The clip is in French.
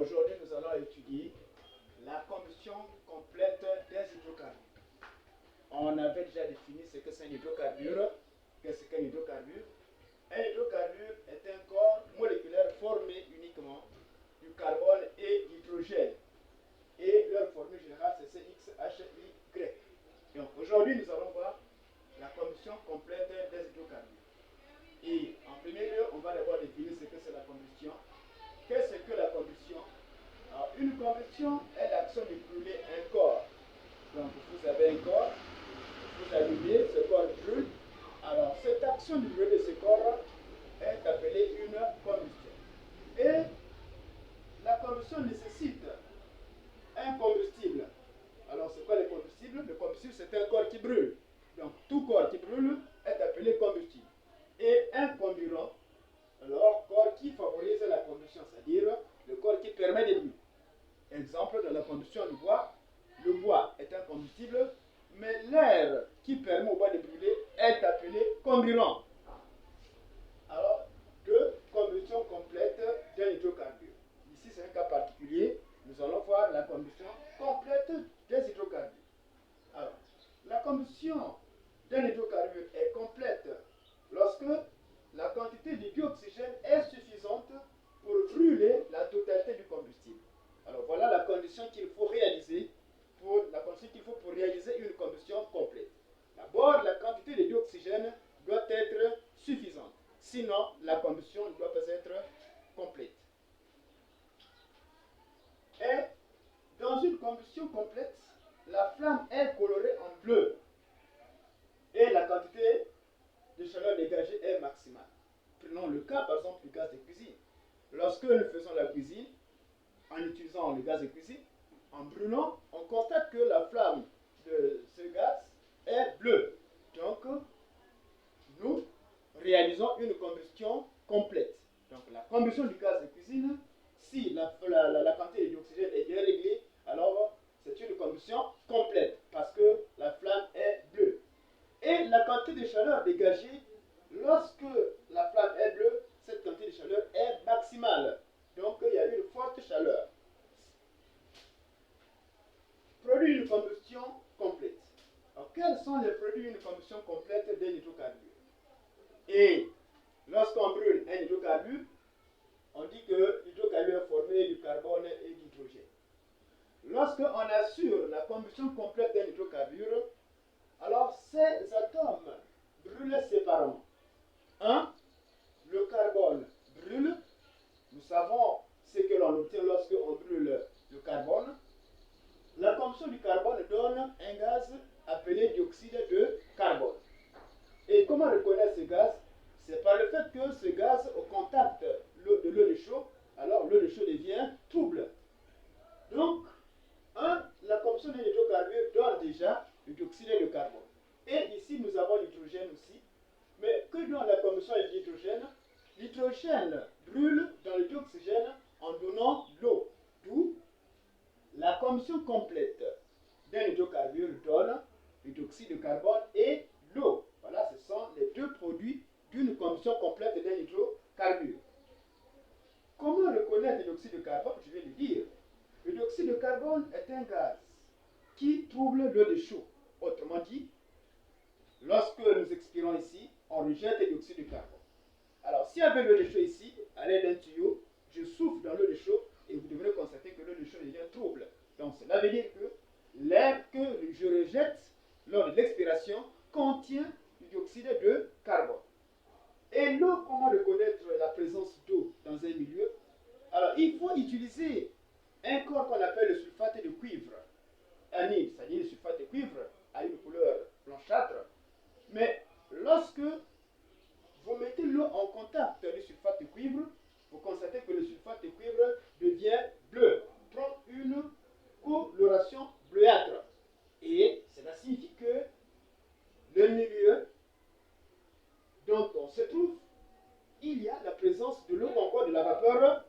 Aujourd'hui, nous allons étudier la combustion complète des hydrocarbures. On avait déjà défini ce que c'est un hydrocarbure. Qu'est-ce qu'un hydrocarbure? Un hydrocarbure est un corps moléculaire formé uniquement du carbone et d'hydrogène. Et leur formule générale, c'est CXHY. Donc aujourd'hui, nous allons voir la combustion complète des hydrocarbures. Et en premier lieu, on va d'abord définir ce que c'est la combustion. Qu'est-ce que la combustion? Alors, une combustion est l'action de brûler un corps. Donc, vous avez un corps, vous allumez, ce corps brûle. Alors, cette action de brûler ce corps est appelée une combustion. Et la combustion nécessite un combustible. Alors, c'est quoi le combustible? Le combustible, c'est un corps qui brûle. Donc, tout corps qui brûle est appelé combustible. Et un comburant, alors, corps qui favorise la combustion, c'est-à-dire le corps qui permet de brûler. Exemple de la combustion du bois. Le bois est un combustible, mais l'air qui permet au bois de brûler est appelé comburant. Alors, deux combustions complètes d'un hydrocarbure. Ici, c'est un cas particulier. Nous allons voir la combustion complète des hydrocarbures. Alors, la combustion d'un hydrocarbure est complète lorsque la quantité de dioxygène est suffisante pour brûler la totalité du combustible. Alors voilà la condition qu'il faut réaliser pour réaliser une combustion complète. D'abord, la quantité de dioxygène doit être suffisante. Sinon, la combustion ne doit pas être complète. Et dans une combustion complète, la flamme est colorée en bleu et la quantité de chaleur dégagée est maximale. Prenons le cas par exemple du gaz de cuisine. Lorsque nous faisons la cuisine, en utilisant le gaz de cuisine, en brûlant, on constate que la flamme de ce gaz est bleue. Donc, nous réalisons une combustion complète. Donc, la combustion du gaz de cuisine, si la quantité d'oxygène est bien réglée, alors c'est une combustion complète parce que la flamme est bleue. Et la quantité de chaleur dégagée, lorsque la flamme est bleue, cette quantité de chaleur est maximale. Donc, il y a une forte chaleur. Produit une combustion complète. Alors, quels sont les produits d'une combustion complète d'un hydrocarbure? Et lorsqu'on brûle un hydrocarbure, on dit que l'hydrocarbure est formé du carbone et d'hydrogène. Lorsqu'on assure la combustion complète d'un hydrocarbure, alors ces atomes brûlent séparément. Le carbone brûle. Nous savons ce que l'on obtient lorsqu'on brûle le carbone. La combustion du carbone donne un gaz appelé dioxyde de carbone. Et comment reconnaître ce gaz? C'est par le fait que ce gaz, au contact de l'eau de chaud, alors l'eau de chaud devient trouble. Donc, la combustion d'un hydrocarbure donne déjà le dioxyde de carbone. Et ici, nous avons l'hydrogène aussi. Mais que donne la combustion de l'hydrogène? L'hydrogène brûle dans le dioxygène en donnant l'eau. D'où la combustion complète d'un hydrocarbure donne le dioxyde de carbone et l'eau. Voilà, ce sont les deux produits d'une combustion complète d'un hydrocarbure. Comment reconnaître le dioxyde de carbone? Je vais le dire. Le dioxyde de carbone est un gaz qui trouble l'eau de chaud. Autrement dit, lorsque nous expirons ici, on rejette le dioxyde de carbone. Alors, si avec l'eau de chaud ici, à l'aide d'un tuyau, je souffle dans l'eau de chaud et vous devrez constater que l'eau de chaud devient trouble. Donc, cela veut dire que l'air que je rejette lors de l'expiration contient du dioxyde de carbone. Et l'eau, comment reconnaître la présence d'eau dans un milieu? Alors, il faut utiliser un corps qu'on appelle le sulfate de cuivre. Anide, c'est-à-dire le sulfate de cuivre a une couleur blanchâtre. Mais lorsque vous mettez l'eau en contact du sulfate de cuivre, vous constatez que le sulfate de cuivre devient bleu, prend une coloration bleuâtre. Et cela signifie que le milieu dont on se trouve, il y a la présence de l'eau ou encore de la vapeur